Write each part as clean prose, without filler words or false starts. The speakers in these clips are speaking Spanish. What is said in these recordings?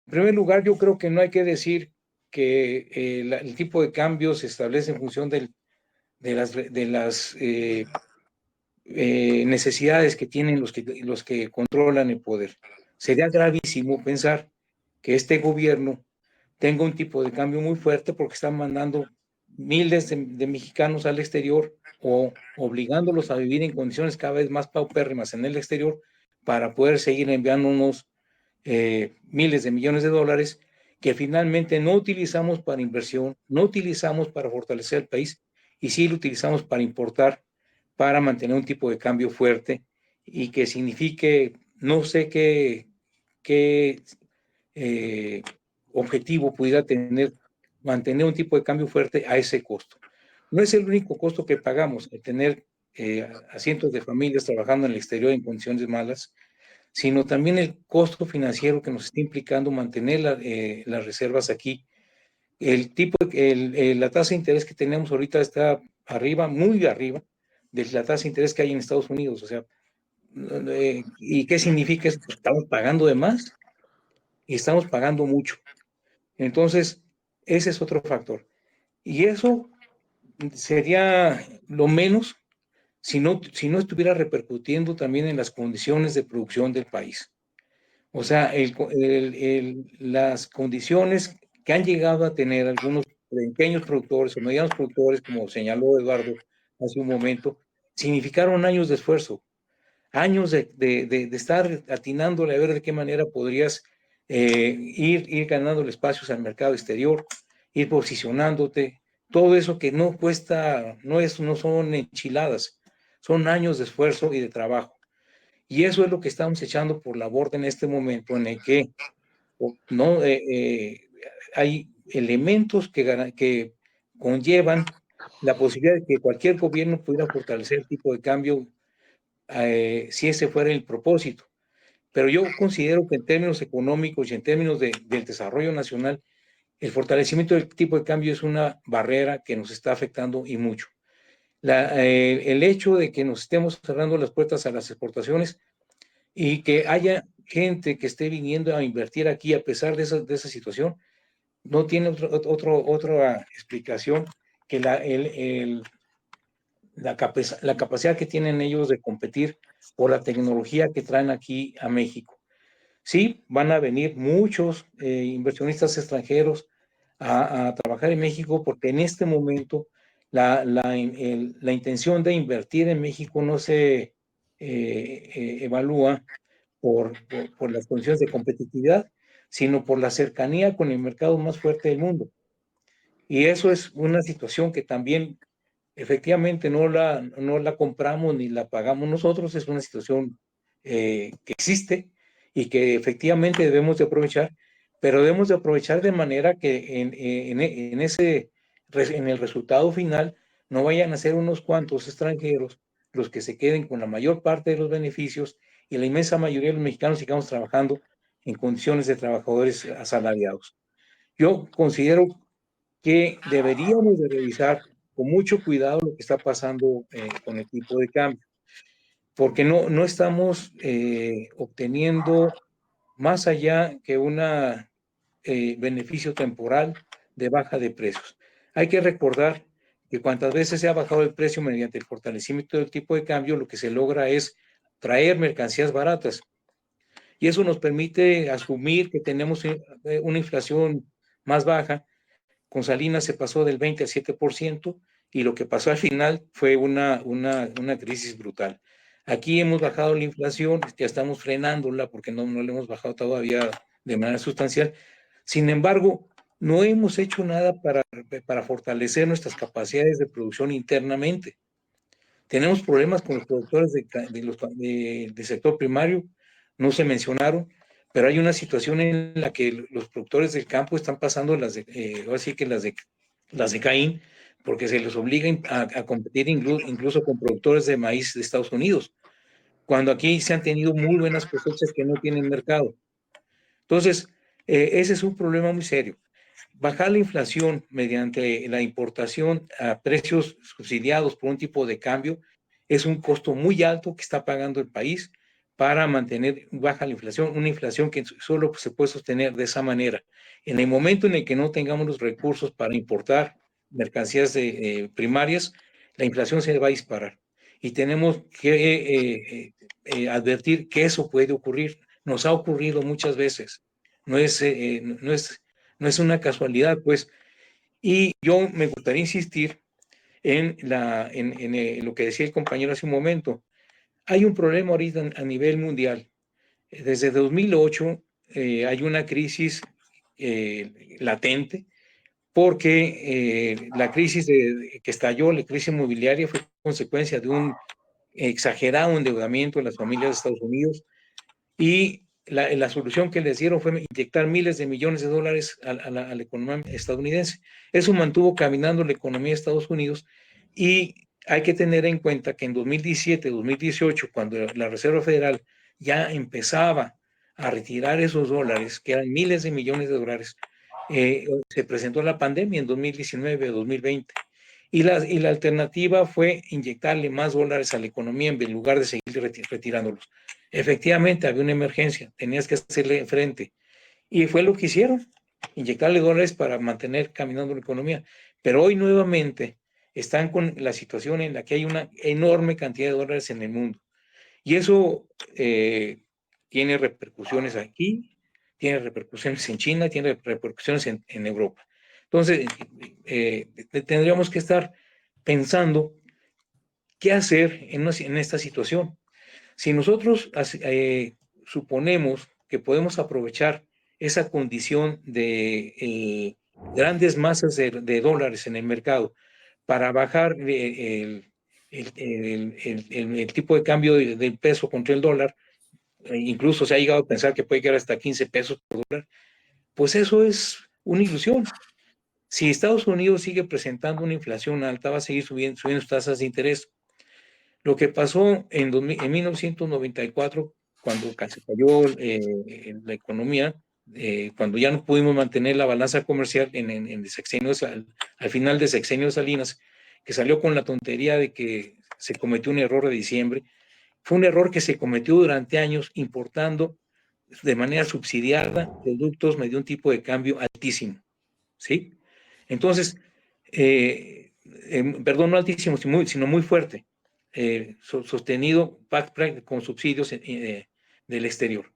En primer lugar, yo creo que no hay que decir que el tipo de cambio se establece en función de las necesidades que tienen los que controlan el poder. Sería gravísimo pensar que este gobierno tenga un tipo de cambio muy fuerte porque están mandando miles de mexicanos al exterior o obligándolos a vivir en condiciones cada vez más paupérrimas en el exterior para poder seguir enviando unos miles de millones de dólares que finalmente no utilizamos para inversión, no utilizamos para fortalecer el país y sí lo utilizamos para importar, para mantener un tipo de cambio fuerte y que signifique, no sé qué eh, objetivo pudiera tener mantener un tipo de cambio fuerte a ese costo. No es el único costo que pagamos, el tener a cientos de familias trabajando en el exterior en condiciones malas, sino también el costo financiero que nos está implicando mantener las reservas aquí. La tasa de interés que tenemos ahorita está arriba, muy arriba, de la tasa de interés que hay en Estados Unidos. O sea, ¿y qué significa eso? Pues estamos pagando de más y estamos pagando mucho. Entonces, ese es otro factor. Y eso sería lo menos si no estuviera repercutiendo también en las condiciones de producción del país. O sea, las condiciones que han llegado a tener algunos pequeños productores o medianos productores, como señaló Eduardo hace un momento, significaron años de esfuerzo, años de estar atinándole a ver de qué manera podrías ir ganando espacios al mercado exterior, ir posicionándote, todo eso que no cuesta, no son enchiladas, son años de esfuerzo y de trabajo. Y eso es lo que estamos echando por la borda en este momento en el que no hay elementos que conllevan la posibilidad de que cualquier gobierno pudiera fortalecer el tipo de cambio si ese fuera el propósito. Pero yo considero que en términos económicos y en términos del desarrollo nacional, el fortalecimiento del tipo de cambio es una barrera que nos está afectando y mucho. El hecho de que nos estemos cerrando las puertas a las exportaciones y que haya gente que esté viniendo a invertir aquí a pesar de esa situación, no tiene otra explicación que la capacidad que tienen ellos de competir por la tecnología que traen aquí a México. Sí, van a venir muchos inversionistas extranjeros a trabajar en México porque en este momento la intención de invertir en México no se evalúa por las condiciones de competitividad, sino por la cercanía con el mercado más fuerte del mundo. Y eso es una situación que también efectivamente no la compramos ni la pagamos nosotros, es una situación que existe y que efectivamente debemos de aprovechar, pero debemos de aprovechar de manera que en el resultado final no vayan a ser unos cuantos extranjeros los que se queden con la mayor parte de los beneficios y la inmensa mayoría de los mexicanos sigamos trabajando en condiciones de trabajadores asalariados. Yo considero que deberíamos de revisar con mucho cuidado lo que está pasando con el tipo de cambio, porque no estamos obteniendo más allá que un beneficio temporal de baja de precios. Hay que recordar que cuantas veces se ha bajado el precio mediante el fortalecimiento del tipo de cambio, lo que se logra es traer mercancías baratas. Y eso nos permite asumir que tenemos una inflación más baja. Con Salinas se pasó del 20 al 7% y lo que pasó al final fue una crisis brutal. Aquí hemos bajado la inflación, ya estamos frenándola porque no la hemos bajado todavía de manera sustancial. Sin embargo, no hemos hecho nada para fortalecer nuestras capacidades de producción internamente. Tenemos problemas con los productores de sector primario, no se mencionaron, pero hay una situación en la que los productores del campo están pasando ahora sí que las de Caín, porque se les obliga a competir incluso con productores de maíz de Estados Unidos, cuando aquí se han tenido muy buenas cosechas que no tienen mercado. Entonces, ese es un problema muy serio. Bajar la inflación mediante la importación a precios subsidiados por un tipo de cambio es un costo muy alto que está pagando el país para mantener baja la inflación, una inflación que solo se puede sostener de esa manera. En el momento en el que no tengamos los recursos para importar mercancías primarias, la inflación se va a disparar. Y tenemos que advertir que eso puede ocurrir. Nos ha ocurrido muchas veces. No es, no es una casualidad, pues. Y yo me gustaría insistir en lo que decía el compañero hace un momento. Hay un problema ahorita a nivel mundial. Desde 2008 hay una crisis latente porque la crisis que estalló, la crisis inmobiliaria, fue consecuencia de un exagerado endeudamiento en las familias de Estados Unidos y la solución que les dieron fue inyectar miles de millones de dólares a la economía estadounidense. Eso mantuvo caminando la economía de Estados Unidos y hay que tener en cuenta que en 2017, 2018, cuando la Reserva Federal ya empezaba a retirar esos dólares, que eran miles de millones de dólares, se presentó la pandemia en 2019, 2020. Y la alternativa fue inyectarle más dólares a la economía en lugar de seguir retirándolos. Efectivamente, había una emergencia, tenías que hacerle frente. Y fue lo que hicieron, inyectarle dólares para mantener caminando la economía. Pero hoy nuevamente están con la situación en la que hay una enorme cantidad de dólares en el mundo. Y eso tiene repercusiones aquí, tiene repercusiones en China, tiene repercusiones en Europa. Entonces, tendríamos que estar pensando qué hacer en esta situación. Si nosotros suponemos que podemos aprovechar esa condición de grandes masas dólares en el mercado para bajar el tipo de cambio del peso contra el dólar, incluso se ha llegado a pensar que puede llegar hasta 15 pesos por dólar, pues eso es una ilusión. Si Estados Unidos sigue presentando una inflación alta, va a seguir subiendo sus tasas de interés. Lo que pasó en 1994, cuando se cayó la economía, cuando ya no pudimos mantener la balanza comercial en sexenios, al final de sexenio Salinas, que salió con la tontería de que se cometió un error de diciembre, fue un error que se cometió durante años importando de manera subsidiada productos mediante un tipo de cambio altísimo, ¿sí? Entonces, perdón, no altísimo, sino muy fuerte, sostenido con subsidios del exterior.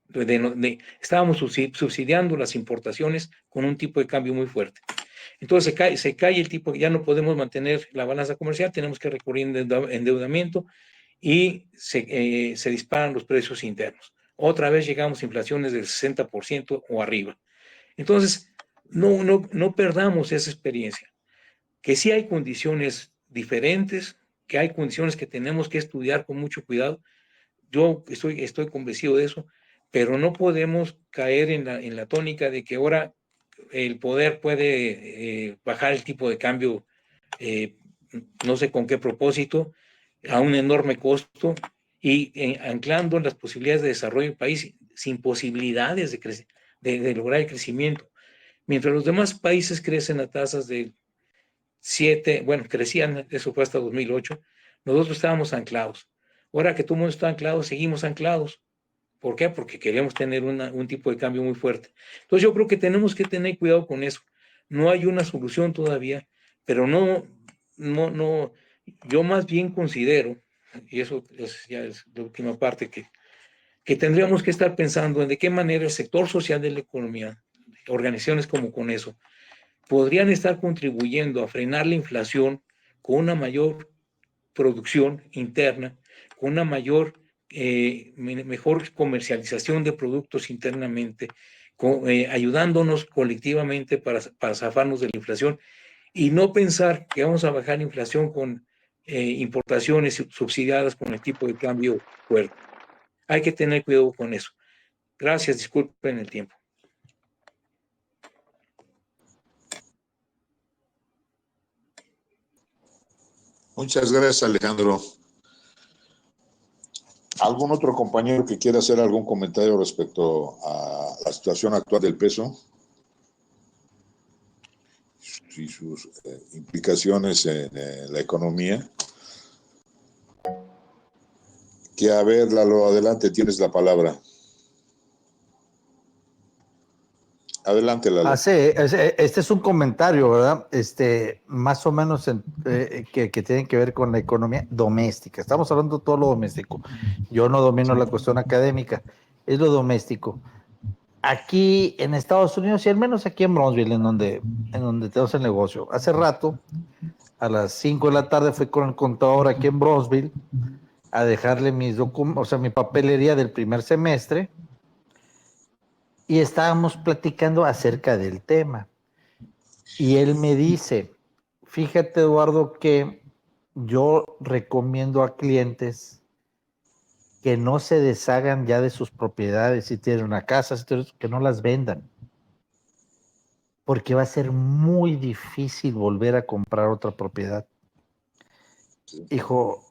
Estábamos subsidiando las importaciones con un tipo de cambio muy fuerte. Entonces se cae el tipo, ya no podemos mantener la balanza comercial, tenemos que recurrir a endeudamiento y se disparan los precios internos. Otra vez llegamos a inflaciones del 60% o arriba. Entonces, no perdamos esa experiencia, que sí hay condiciones diferentes, que hay condiciones que tenemos que estudiar con mucho cuidado. Yo estoy convencido de eso, pero no podemos caer en la tónica de que ahora el poder puede bajar el tipo de cambio, eh, no sé con qué propósito, a un enorme costo y anclando las posibilidades de desarrollo del país sin posibilidades de lograr el crecimiento. Mientras los demás países crecen a tasas de 7, bueno, crecían, eso fue hasta 2008, nosotros estábamos anclados. Ahora que todo el mundo está anclado, seguimos anclados. ¿Por qué? Porque queríamos tener un tipo de cambio muy fuerte. Entonces yo creo que tenemos que tener cuidado con eso. No hay una solución todavía, pero no, yo más bien considero, y eso ya es la última parte, que tendríamos que estar pensando en de qué manera el sector social de la economía, organizaciones como con eso, podrían estar contribuyendo a frenar la inflación con una mayor producción interna, con una mejor comercialización de productos internamente, ayudándonos colectivamente para zafarnos de la inflación y no pensar que vamos a bajar la inflación con importaciones subsidiadas con el tipo de cambio fuerte. Hay que tener cuidado con eso. Gracias, disculpen el tiempo. Muchas gracias, Alejandro. ¿Algún otro compañero que quiera hacer algún comentario respecto a la situación actual del peso y sus implicaciones en la economía? Que a ver, Lalo, adelante, tienes la palabra. Adelante, Lalo. Este es un comentario, ¿verdad? Más o menos que tiene que ver con la economía doméstica. Estamos hablando de todo lo doméstico. Yo no domino la cuestión académica, es lo doméstico. Aquí en Estados Unidos, y al menos aquí en Bronzeville, en donde tenemos el negocio, hace rato, a las 5 de la tarde, fui con el contador aquí en Bronzeville a dejarle mis documentos, o sea, mi papelería del primer semestre, y estábamos platicando acerca del tema. Y él me dice, fíjate, Eduardo, que yo recomiendo a clientes que no se deshagan ya de sus propiedades, si tienen una casa, que no las vendan, porque va a ser muy difícil volver a comprar otra propiedad. Hijo,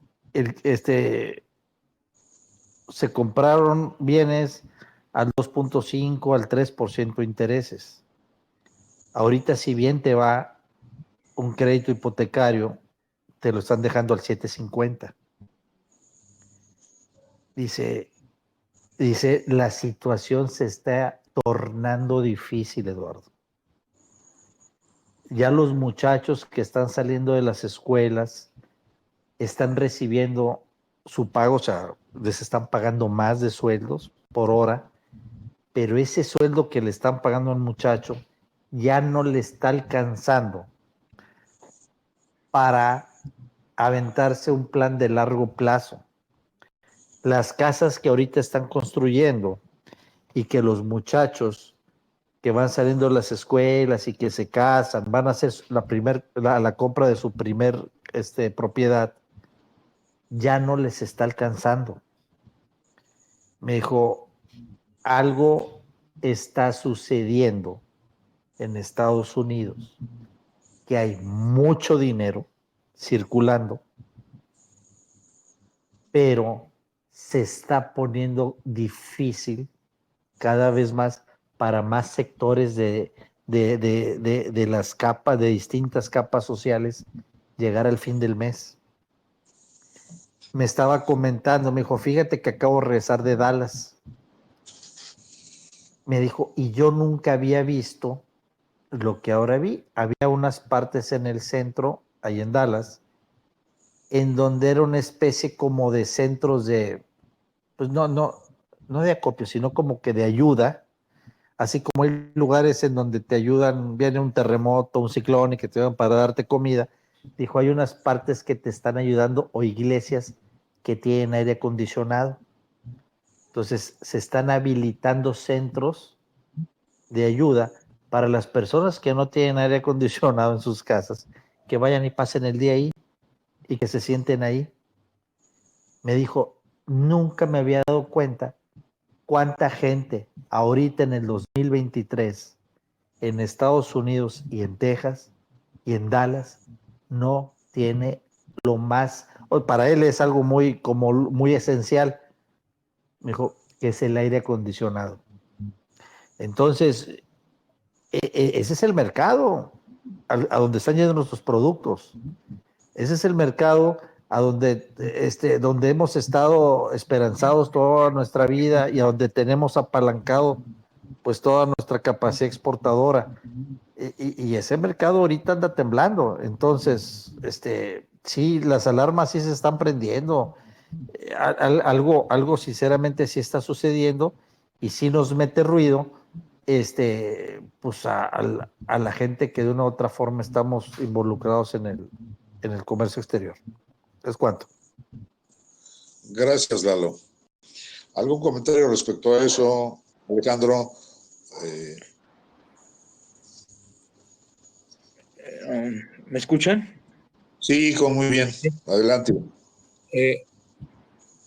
se compraron bienes al 2.5, al 3% intereses. Ahorita, si bien te va un crédito hipotecario, te lo están dejando al 7.50. Dice, la situación se está tornando difícil, Eduardo. Ya los muchachos que están saliendo de las escuelas están recibiendo su pago, o sea, les están pagando más de sueldos por hora, pero ese sueldo que le están pagando al muchacho ya no le está alcanzando para aventarse un plan de largo plazo. Las casas que ahorita están construyendo y que los muchachos que van saliendo de las escuelas y que se casan, van a hacer la compra de su primer propiedad, ya no les está alcanzando. Me dijo, algo está sucediendo en Estados Unidos, que hay mucho dinero circulando, pero se está poniendo difícil cada vez más para más sectores de las capas, de distintas capas sociales, llegar al fin del mes. Me estaba comentando, me dijo, fíjate que acabo de regresar de Dallas. Me dijo, y yo nunca había visto lo que ahora vi. Había unas partes en el centro, ahí en Dallas, en donde era una especie como de centros de, pues no de acopio, sino como que de ayuda, así como hay lugares en donde te ayudan, viene un terremoto, un ciclón y que te ayudan para darte comida. Dijo, hay unas partes que te están ayudando o iglesias que tienen aire acondicionado. Entonces se están habilitando centros de ayuda para las personas que no tienen aire acondicionado en sus casas, que vayan y pasen el día ahí y que se sienten ahí. Me dijo, nunca me había dado cuenta cuánta gente ahorita en el 2023 en Estados Unidos y en Texas y en Dallas no tiene lo más, para él es algo muy esencial, me dijo, que es el aire acondicionado. Entonces, ese es el mercado a donde están yendo nuestros productos. Ese es el mercado a donde hemos estado esperanzados toda nuestra vida y a donde tenemos apalancado pues toda nuestra capacidad exportadora. Y ese mercado ahorita anda temblando. Entonces, sí, las alarmas sí se están prendiendo. Algo sinceramente sí está sucediendo y sí nos mete ruido, pues a la gente que de una u otra forma estamos involucrados en el comercio exterior. ¿Es cuánto? Gracias, Lalo. ¿Algún comentario respecto a eso, Alejandro? ¿Me escuchan? Sí, hijo, muy bien. Adelante.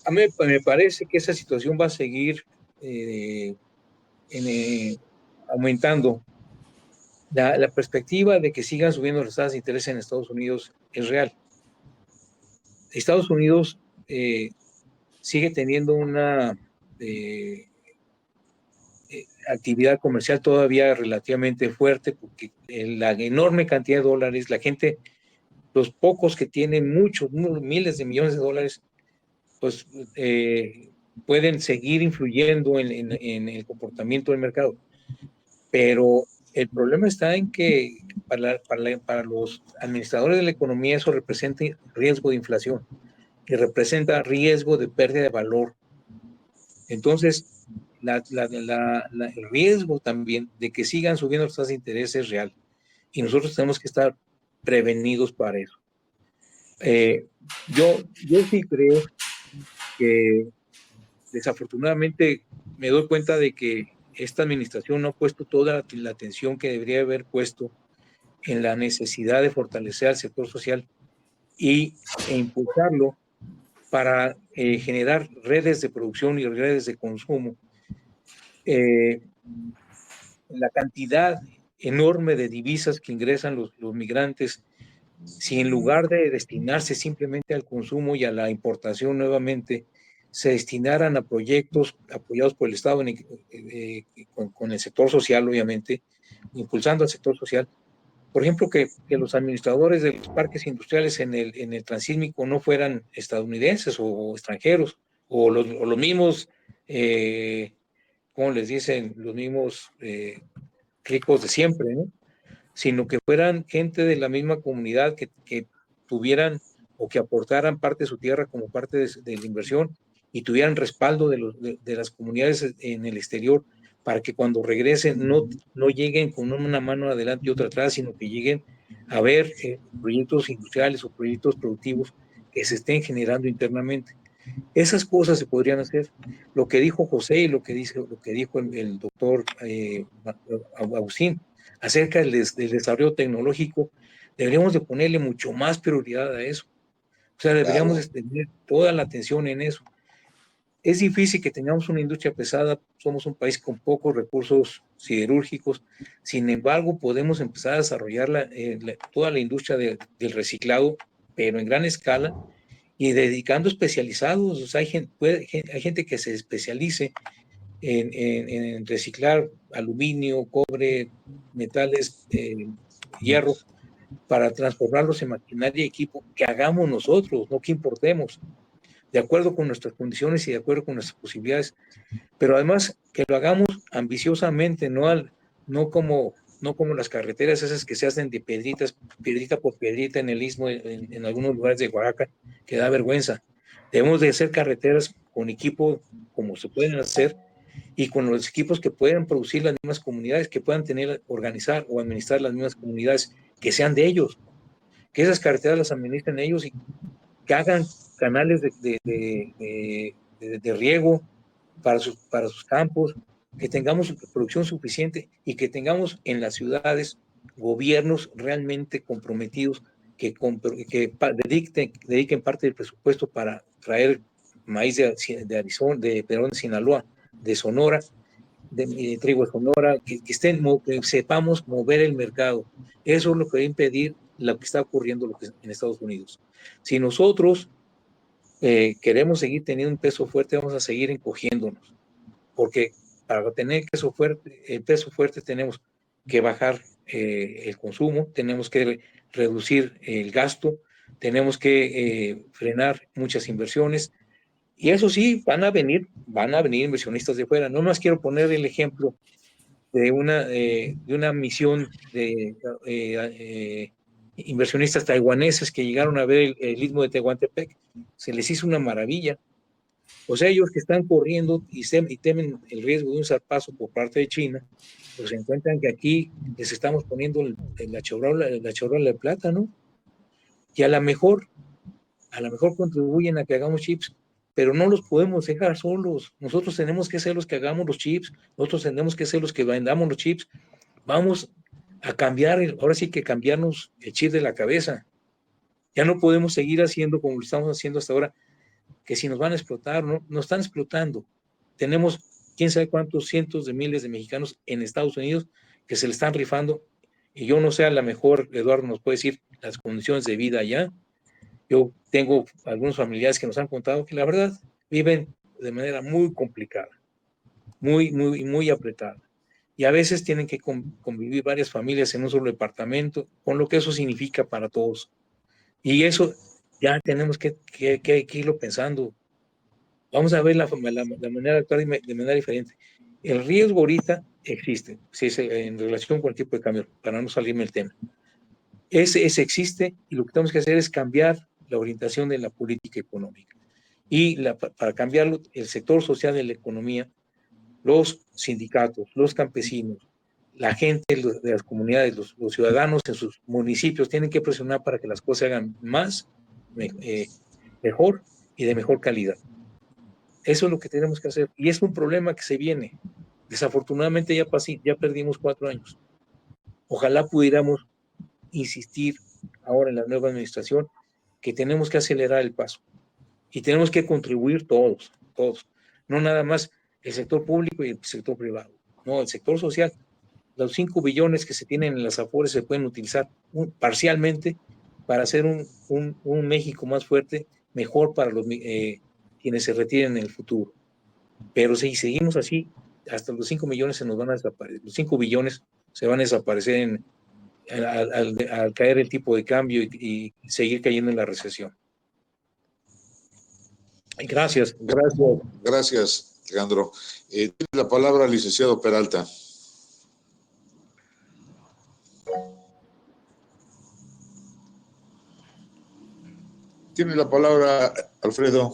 A mí me parece que esa situación va a seguir aumentando. La perspectiva de que sigan subiendo las tasas de interés en Estados Unidos es real. Estados Unidos sigue teniendo una actividad comercial todavía relativamente fuerte porque la enorme cantidad de dólares, la gente, los pocos que tienen muchos, miles de millones de dólares, pues pueden seguir influyendo en el comportamiento del mercado. Pero el problema está en que para los administradores de la economía eso representa riesgo de inflación y representa riesgo de pérdida de valor. Entonces, el riesgo también de que sigan subiendo las tasas de interés es real y nosotros tenemos que estar prevenidos para eso. Yo sí creo que desafortunadamente me doy cuenta de que esta administración no ha puesto toda la atención que debería haber puesto en la necesidad de fortalecer al sector social e impulsarlo para generar redes de producción y redes de consumo. La cantidad enorme de divisas que ingresan los migrantes, si en lugar de destinarse simplemente al consumo y a la importación nuevamente, se destinaran a proyectos apoyados por el Estado con el sector social, obviamente, impulsando al sector social. Por ejemplo, que los administradores de los parques industriales en el Transísmico no fueran estadounidenses o extranjeros, o los mismos, ¿cómo les dicen? Los mismos ricos de siempre, ¿no? Sino que fueran gente de la misma comunidad que tuvieran o que aportaran parte de su tierra como parte de la inversión y tuvieran respaldo de las comunidades en el exterior para que cuando regresen no lleguen con una mano adelante y otra atrás, sino que lleguen a ver proyectos industriales o proyectos productivos que se estén generando internamente. Esas cosas se podrían hacer. Lo que dijo José y lo que dijo el doctor Agustín acerca del desarrollo tecnológico, deberíamos de ponerle mucho más prioridad a eso. O sea, deberíamos de tener toda la atención en eso. Es difícil que tengamos una industria pesada, somos un país con pocos recursos siderúrgicos, sin embargo podemos empezar a desarrollar toda la industria del reciclado, pero en gran escala, y dedicando especializados. O sea, hay gente que se especialice en reciclar aluminio, cobre, metales, hierro, para transformarlos en maquinaria y equipo que hagamos nosotros, no que importemos, de acuerdo con nuestras condiciones y de acuerdo con nuestras posibilidades, pero además que lo hagamos ambiciosamente, no como las carreteras esas que se hacen de piedrita por piedrita en el istmo, en algunos lugares de Oaxaca, que da vergüenza. Debemos de hacer carreteras con equipo como se pueden hacer y con los equipos que puedan producir las mismas comunidades, que puedan organizar o administrar las mismas comunidades, que sean de ellos, que esas carreteras las administren ellos y que hagan canales de riego para sus campos, que tengamos producción suficiente y que tengamos en las ciudades gobiernos realmente comprometidos que dediquen parte del presupuesto para traer maíz de Arizona, de Sinaloa, de Sonora, de trigo de Sonora, que sepamos mover el mercado. Eso es lo que va a impedir lo que está ocurriendo en Estados Unidos. Si nosotros queremos seguir teniendo un peso fuerte, vamos a seguir encogiéndonos, porque para tener el peso fuerte tenemos que bajar el consumo, tenemos que reducir el gasto, tenemos que frenar muchas inversiones, y eso sí, van a venir inversionistas de fuera. No más quiero poner el ejemplo de una misión de inversionistas taiwaneses que llegaron a ver el istmo de Tehuantepec. Se les hizo una maravilla. O sea, ellos que están corriendo y temen el riesgo de un zarpazo por parte de China, pues se encuentran que aquí les estamos poniendo la chorola de plata, ¿no? Y a lo mejor contribuyen a que hagamos chips, pero no los podemos dejar solos. Nosotros tenemos que ser los que hagamos los chips, nosotros tenemos que ser los que vendamos los chips. Vamos a cambiar, ahora sí que cambiarnos el chip de la cabeza. Ya no podemos seguir haciendo como lo estamos haciendo hasta ahora, que si nos van a explotar, no, nos están explotando. Tenemos quién sabe cuántos cientos de miles de mexicanos en Estados Unidos que se le están rifando, y yo no sé, a lo mejor Eduardo nos puede decir las condiciones de vida allá. Yo tengo algunos familiares que nos han contado que la verdad viven de manera muy complicada, muy apretada. Y a veces tienen que convivir varias familias en un solo departamento, con lo que eso significa para todos. Y eso ya tenemos que irlo pensando. Vamos a ver la manera de actuar de manera diferente. El riesgo ahorita existe, si es en relación con el tipo de cambio, para no salirme del tema. Ese existe y lo que tenemos que hacer es cambiar la orientación de la política económica. Y para cambiarlo, el sector social de la economía, los sindicatos, los campesinos, la gente de las comunidades, los ciudadanos en sus municipios tienen que presionar para que las cosas se hagan más, mejor y de mejor calidad. Eso es lo que tenemos que hacer. Y es un problema que se viene. Desafortunadamente ya perdimos 4 años. Ojalá pudiéramos insistir ahora en la nueva administración que tenemos que acelerar el paso y tenemos que contribuir todos, no nada más el sector público y el sector privado, no, el sector social. Los 5 billones que se tienen en las Afores se pueden utilizar parcialmente para hacer un México más fuerte, mejor para quienes se retiren en el futuro. Pero si seguimos así, hasta los 5 millones se nos van a desaparecer, los 5 billones se van a desaparecer al caer el tipo de cambio y seguir cayendo en la recesión. Gracias. Gracias, Alejandro. Tiene la palabra el licenciado Peralta. Tiene la palabra Alfredo.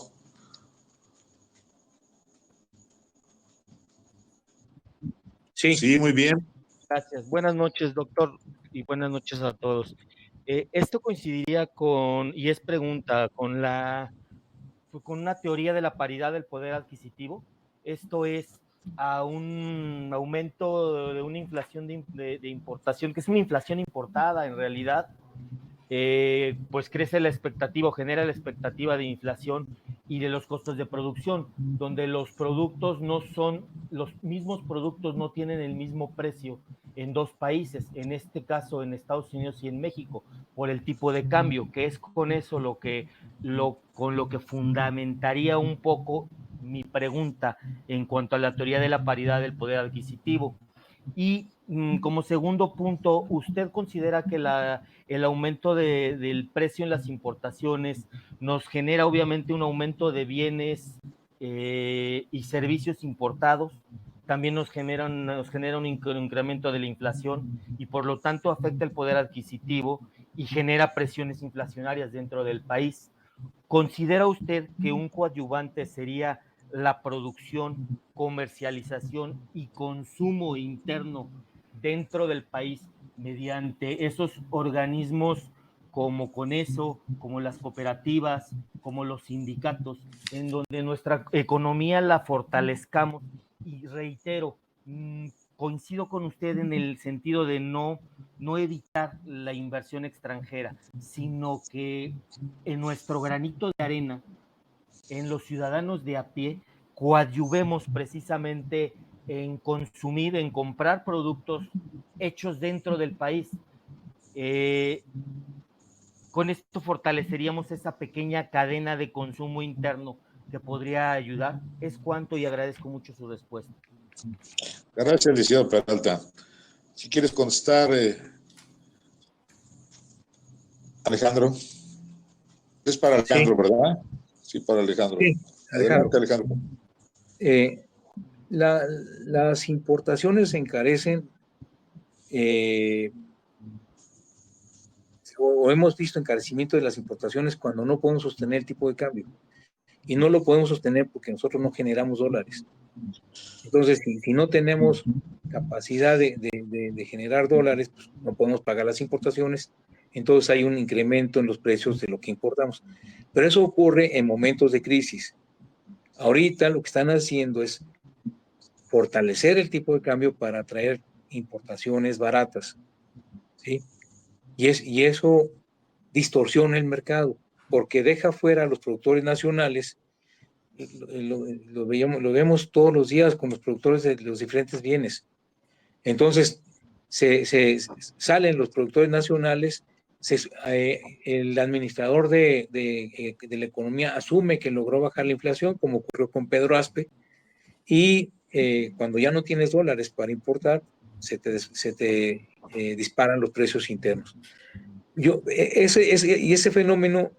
Sí, muy bien. Gracias. Buenas noches, doctor, y buenas noches a todos. Esto coincidiría con, y es pregunta, con una teoría de la paridad del poder adquisitivo. Esto es a un aumento de una inflación de importación, que es una inflación importada en realidad, pues crece la expectativa, genera la expectativa de inflación y de los costos de producción, donde los productos no son, los mismos productos no tienen el mismo precio en dos países, en este caso en Estados Unidos y en México, por el tipo de cambio, que es con eso con lo que fundamentaría un poco mi pregunta en cuanto a la teoría de la paridad del poder adquisitivo. Y como segundo punto, ¿usted considera que el aumento del precio en las importaciones nos genera obviamente un aumento de bienes y servicios importados? También nos genera un incremento de la inflación y por lo tanto afecta el poder adquisitivo y genera presiones inflacionarias dentro del país. ¿Considera usted que un coadyuvante sería la producción, comercialización y consumo interno dentro del país mediante esos organismos como Coneso, como las cooperativas, como los sindicatos, en donde nuestra economía la fortalezcamos? Y reitero, coincido con usted en el sentido de no evitar la inversión extranjera, sino que en nuestro granito de arena, en los ciudadanos de a pie, coadyuvemos precisamente en consumir, en comprar productos hechos dentro del país. Con esto fortaleceríamos esa pequeña cadena de consumo interno que podría ayudar. Es cuanto y agradezco mucho su respuesta. Gracias, licenciado Peralta. Si quieres contestar, Alejandro. Es para Alejandro, sí. ¿Verdad? Sí, para Alejandro. Sí, Adelante, Alejandro. Las importaciones se encarecen, o hemos visto encarecimiento de las importaciones cuando no podemos sostener el tipo de cambio. Y no lo podemos sostener porque nosotros no generamos dólares. Entonces, si no tenemos capacidad de generar dólares, pues no podemos pagar las importaciones. Entonces hay un incremento en los precios de lo que importamos. Pero eso ocurre en momentos de crisis. Ahorita lo que están haciendo es fortalecer el tipo de cambio para atraer importaciones baratas, ¿sí? Y eso distorsiona el mercado, porque deja fuera a los productores nacionales. Lo vemos todos los días con los productores de los diferentes bienes. Entonces, salen los productores nacionales, el administrador de la economía asume que logró bajar la inflación, como ocurrió con Pedro Aspe, y cuando ya no tienes dólares para importar, se te disparan los precios internos. Ese fenómeno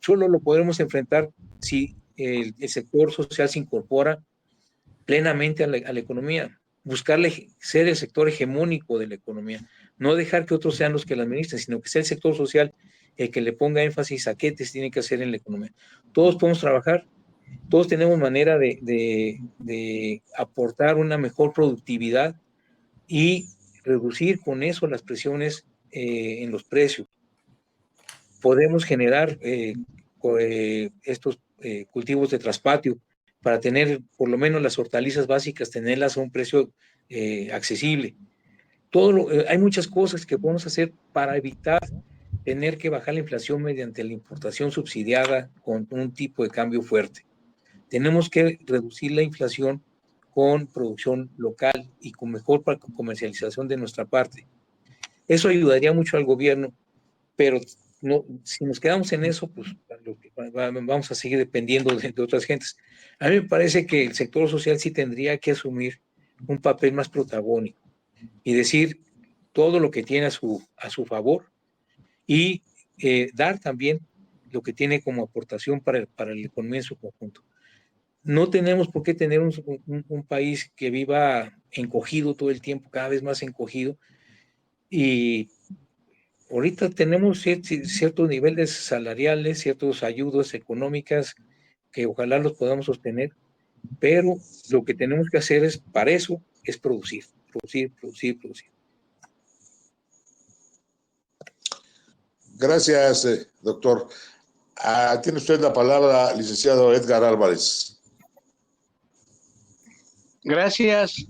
solo lo podremos enfrentar si el sector social se incorpora plenamente a la economía, buscarle ser el sector hegemónico de la economía, no dejar que otros sean los que la administren, sino que sea el sector social el que le ponga énfasis a qué se tiene que hacer en la economía. Todos podemos trabajar, todos tenemos manera de aportar una mejor productividad y reducir con eso las presiones en los precios. Podemos generar estos cultivos de traspatio para tener por lo menos las hortalizas básicas, tenerlas a un precio accesible. Hay muchas cosas que podemos hacer para evitar tener que bajar la inflación mediante la importación subsidiada con un tipo de cambio fuerte. Tenemos que reducir la inflación con producción local y con mejor comercialización de nuestra parte. Eso ayudaría mucho al gobierno, pero no, si nos quedamos en eso, pues vamos a seguir dependiendo de otras gentes. A mí me parece que el sector social sí tendría que asumir un papel más protagónico y decir todo lo que tiene a su favor y dar también lo que tiene como aportación para la economía en su conjunto. No tenemos por qué tener un país que viva encogido todo el tiempo, cada vez más encogido, y ahorita tenemos ciertos niveles salariales, ciertas ayudas económicas que ojalá los podamos sostener, pero lo que tenemos que hacer para eso es producir. Gracias, doctor. Tiene usted la palabra, licenciado Edgar Álvarez. Gracias.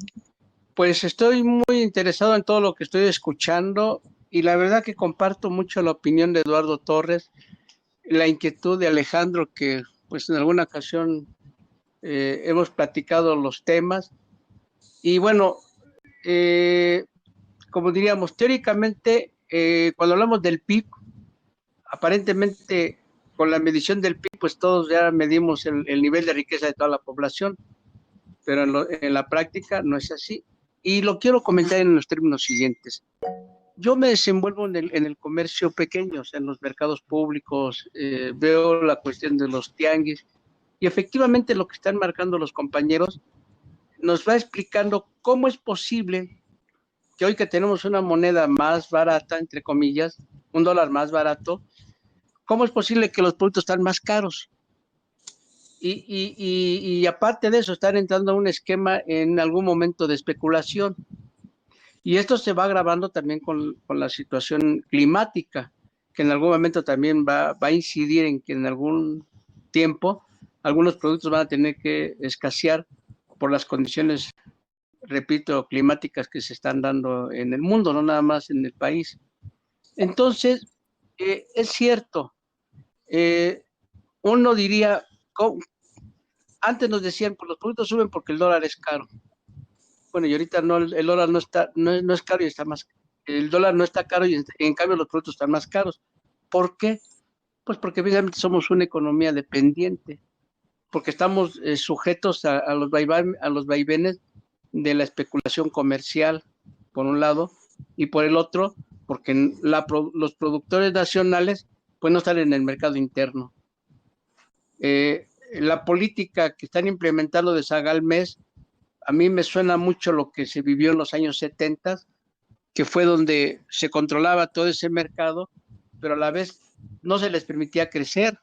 Pues estoy muy interesado en todo lo que estoy escuchando y la verdad que comparto mucho la opinión de Eduardo Torres, la inquietud de Alejandro, que pues en alguna ocasión hemos platicado los temas. Y bueno, como diríamos, teóricamente, cuando hablamos del PIB, aparentemente con la medición del PIB, pues todos ya medimos el nivel de riqueza de toda la población, pero en la práctica no es así. Y lo quiero comentar en los términos siguientes. Yo me desenvuelvo en el comercio pequeño, o sea, en los mercados públicos, veo la cuestión de los tianguis, y efectivamente lo que están marcando los compañeros nos va explicando cómo es posible que hoy que tenemos una moneda más barata, entre comillas, un dólar más barato, ¿cómo es posible que los productos están más caros? Y aparte de eso, están entrando a un esquema en algún momento de especulación. Y esto se va agravando también con la situación climática, que en algún momento también va a incidir en que en algún tiempo algunos productos van a tener que escasear por las condiciones, repito, climáticas que se están dando en el mundo, no nada más en el país. Entonces, es cierto, uno diría, antes nos decían, pues los productos suben porque el dólar es caro. Bueno, y ahorita no, el dólar no es caro y está más, el dólar no está caro y en cambio los productos están más caros. ¿Por qué? Pues porque precisamente somos una economía dependiente, porque estamos sujetos a los vaivenes de la especulación comercial, por un lado, y por el otro, porque los productores nacionales pues no están en el mercado interno. La política que están implementando de Sagalmes, a mí me suena mucho lo que se vivió en los años 70, que fue donde se controlaba todo ese mercado, pero a la vez no se les permitía crecer.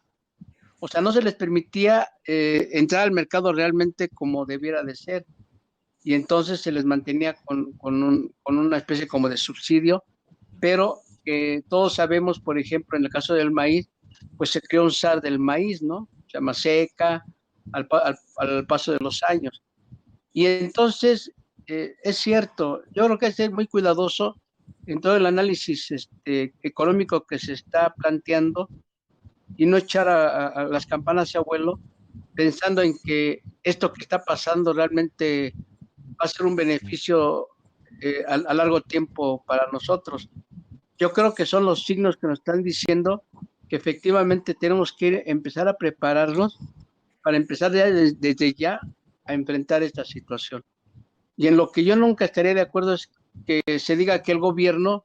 O sea, no se les permitía entrar al mercado realmente como debiera de ser. Y entonces se les mantenía con una especie como de subsidio, pero todos sabemos, por ejemplo, en el caso del maíz, pues se creó un SAR del maíz, ¿no? Se llama SECA, al paso de los años. Y entonces, es cierto, yo creo que hay que ser muy cuidadoso en todo el análisis económico que se está planteando y no echar a las campanas hacia vuelo pensando en que esto que está pasando realmente va a ser un beneficio a largo tiempo para nosotros. Yo creo que son los signos que nos están diciendo que efectivamente tenemos que empezar a prepararnos para empezar desde ya a enfrentar esta situación. Y en lo que yo nunca estaré de acuerdo es que se diga que el gobierno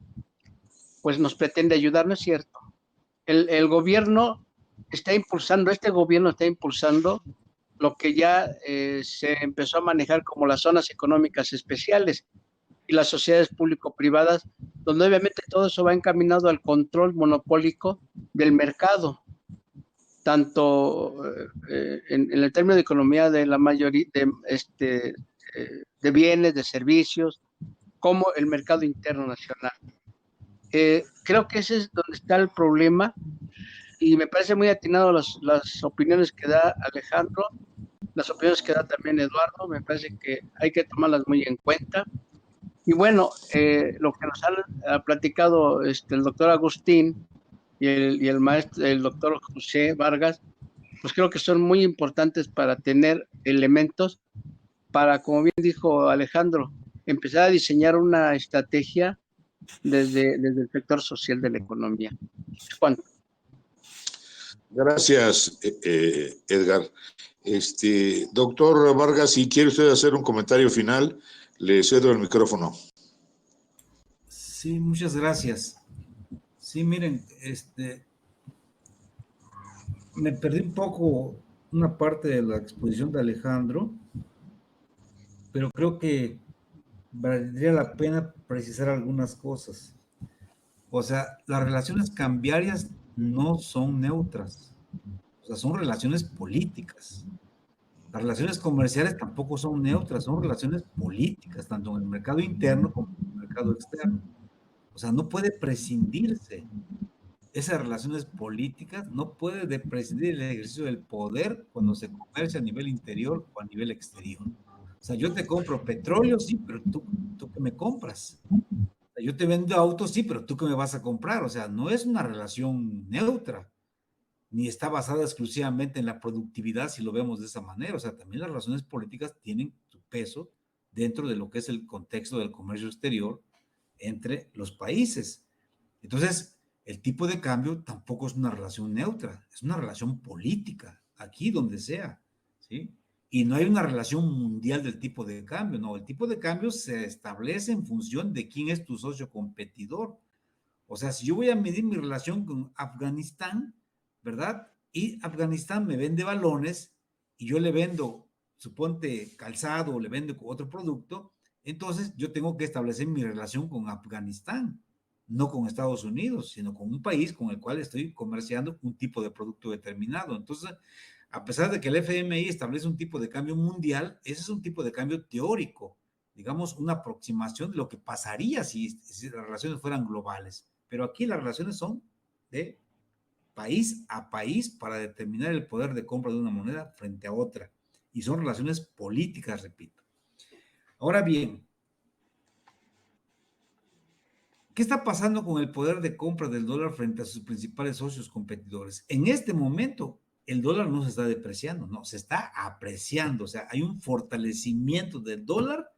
pues nos pretende ayudar, no es cierto. El gobierno está impulsando, este gobierno está impulsando lo que ya se empezó a manejar como las zonas económicas especiales y las sociedades público-privadas, donde obviamente todo eso va encaminado al control monopólico del mercado, tanto en el término de economía de la mayoría de bienes, de servicios, como el mercado interno nacional. Creo que ese es donde está el problema y me parece muy atinado las opiniones que da Alejandro, las opiniones que da también Eduardo, me parece que hay que tomarlas muy en cuenta. Y bueno, lo que nos ha platicado el doctor Agustín y el maestro, el doctor José Vargas, pues creo que son muy importantes para tener elementos para, como bien dijo Alejandro, empezar a diseñar una estrategia desde el sector social de la economía. Juan. Gracias, Edgar. Doctor Vargas, si quiere usted hacer un comentario final, le cedo el micrófono. Sí, muchas gracias. Sí, miren, me perdí un poco una parte de la exposición de Alejandro, pero creo que valdría la pena precisar algunas cosas. O sea, las relaciones cambiarias no son neutras, o sea, son relaciones políticas. Las relaciones comerciales tampoco son neutras, son relaciones políticas, tanto en el mercado interno como en el mercado externo. O sea, no puede prescindirse esas relaciones políticas, no puede prescindir el ejercicio del poder cuando se comercia a nivel interior o a nivel exterior. O sea, yo te compro petróleo, sí, pero tú que me compras. Yo te vendo autos, sí, pero tú que me vas a comprar. O sea, no es una relación neutra, ni está basada exclusivamente en la productividad, si lo vemos de esa manera. O sea, también las relaciones políticas tienen su peso dentro de lo que es el contexto del comercio exterior entre los países. Entonces, el tipo de cambio tampoco es una relación neutra, es una relación política, aquí donde sea, ¿sí? Y no hay una relación mundial del tipo de cambio, no, el tipo de cambio se establece en función de quién es tu socio competidor. O sea, si yo voy a medir mi relación con Afganistán, ¿verdad? Y Afganistán me vende balones y yo le vendo, suponte, calzado o le vendo otro producto, entonces yo tengo que establecer mi relación con Afganistán, no con Estados Unidos, sino con un país con el cual estoy comerciando un tipo de producto determinado. Entonces, a pesar de que el FMI establece un tipo de cambio mundial, ese es un tipo de cambio teórico, digamos, una aproximación de lo que pasaría si las relaciones fueran globales. Pero aquí las relaciones son de país a país para determinar el poder de compra de una moneda frente a otra. Y son relaciones políticas, repito. Ahora bien, ¿qué está pasando con el poder de compra del dólar frente a sus principales socios competidores? En este momento, el dólar no se está depreciando, no, se está apreciando. O sea, hay un fortalecimiento del dólar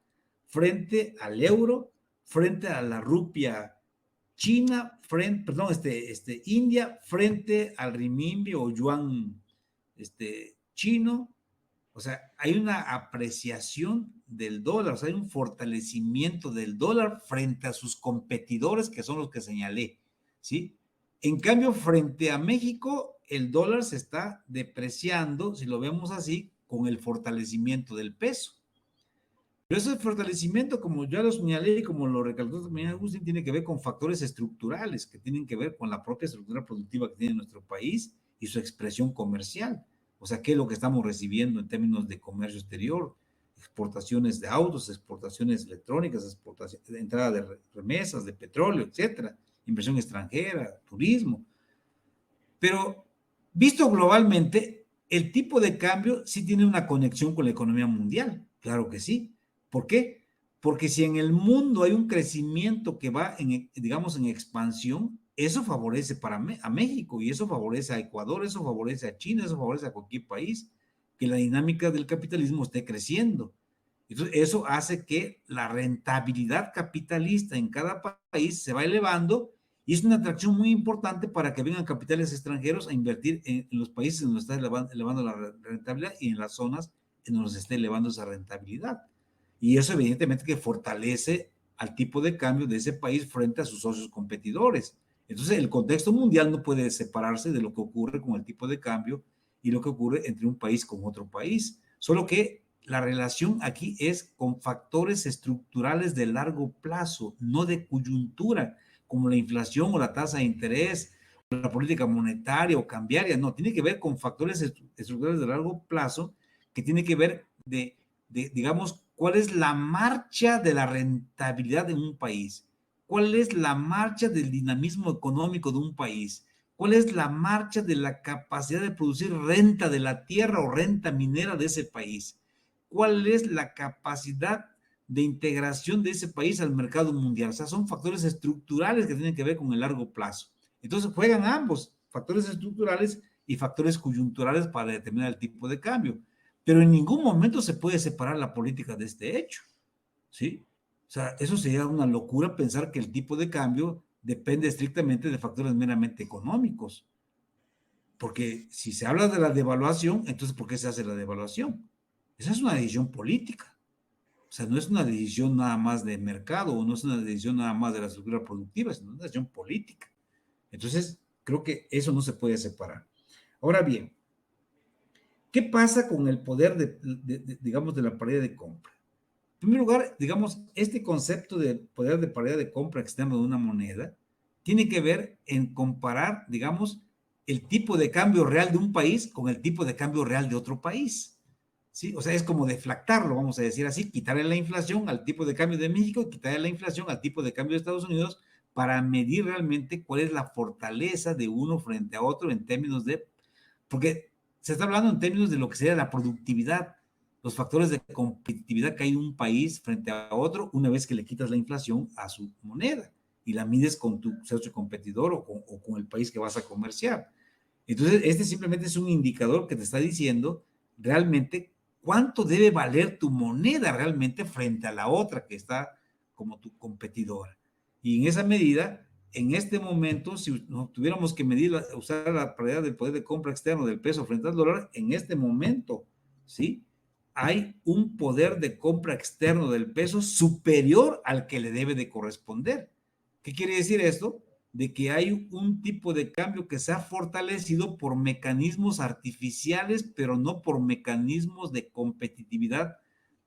frente al euro, frente a la rupia China, India frente al renminbi o yuan chino. O sea, hay una apreciación del dólar, o sea, hay un fortalecimiento del dólar frente a sus competidores, que son los que señalé, ¿sí? En cambio, frente a México, el dólar se está depreciando, si lo vemos así, con el fortalecimiento del peso. Pero ese fortalecimiento, como ya lo señalé y como lo recalcó también Agustín, tiene que ver con factores estructurales que tienen que ver con la propia estructura productiva que tiene nuestro país y su expresión comercial. O sea, ¿qué es lo que estamos recibiendo en términos de comercio exterior? Exportaciones de autos, exportaciones electrónicas, de entrada de remesas, de petróleo, etcétera, inversión extranjera, turismo. Pero visto globalmente, el tipo de cambio sí tiene una conexión con la economía mundial, claro que sí. ¿Por qué? Porque si en el mundo hay un crecimiento que va, digamos, en expansión, eso favorece a México y eso favorece a Ecuador, eso favorece a China, eso favorece a cualquier país, que la dinámica del capitalismo esté creciendo. Entonces, eso hace que la rentabilidad capitalista en cada país se va elevando y es una atracción muy importante para que vengan capitales extranjeros a invertir en los países en donde está elevando la rentabilidad y en las zonas en donde se está elevando esa rentabilidad. Y eso evidentemente que fortalece al tipo de cambio de ese país frente a sus socios competidores. Entonces, el contexto mundial no puede separarse de lo que ocurre con el tipo de cambio y lo que ocurre entre un país con otro país. Solo que la relación aquí es con factores estructurales de largo plazo, no de coyuntura, como la inflación o la tasa de interés, o la política monetaria o cambiaria. No, tiene que ver con factores estructurales de largo plazo que tiene que ver digamos, cuál es la marcha de la rentabilidad de un país, cuál es la marcha del dinamismo económico de un país, cuál es la marcha de la capacidad de producir renta de la tierra o renta minera de ese país, cuál es la capacidad de integración de ese país al mercado mundial. O sea, son factores estructurales que tienen que ver con el largo plazo. Entonces juegan ambos, factores estructurales y factores coyunturales para determinar el tipo de cambio. Pero en ningún momento se puede separar la política de este hecho, ¿sí? O sea, eso sería una locura pensar que el tipo de cambio depende estrictamente de factores meramente económicos. Porque si se habla de la devaluación, entonces ¿por qué se hace la devaluación? Esa es una decisión política. O sea, no es una decisión nada más de mercado o no es una decisión nada más de la estructura productiva, sino una decisión política. Entonces, creo que eso no se puede separar. Ahora bien, ¿qué pasa con el poder digamos, de la paridad de compra? En primer lugar, digamos, este concepto de poder de paridad de compra externo de una moneda tiene que ver en comparar, digamos, el tipo de cambio real de un país con el tipo de cambio real de otro país. ¿Sí? O sea, es como deflactarlo, vamos a decir así, quitarle la inflación al tipo de cambio de México y quitarle la inflación al tipo de cambio de Estados Unidos para medir realmente cuál es la fortaleza de uno frente a otro en términos de, porque se está hablando en términos de lo que sería la productividad, los factores de competitividad que hay en un país frente a otro una vez que le quitas la inflación a su moneda y la mides con tu socio competidor o con el país que vas a comerciar. Entonces, este simplemente es un indicador que te está diciendo realmente cuánto debe valer tu moneda realmente frente a la otra que está como tu competidora. Y en esa medida, en este momento, si no tuviéramos que medir, usar la paridad del poder de compra externo del peso frente al dólar, en este momento, ¿sí? Hay un poder de compra externo del peso superior al que le debe de corresponder. ¿Qué quiere decir esto? De que hay un tipo de cambio que se ha fortalecido por mecanismos artificiales, pero no por mecanismos de competitividad,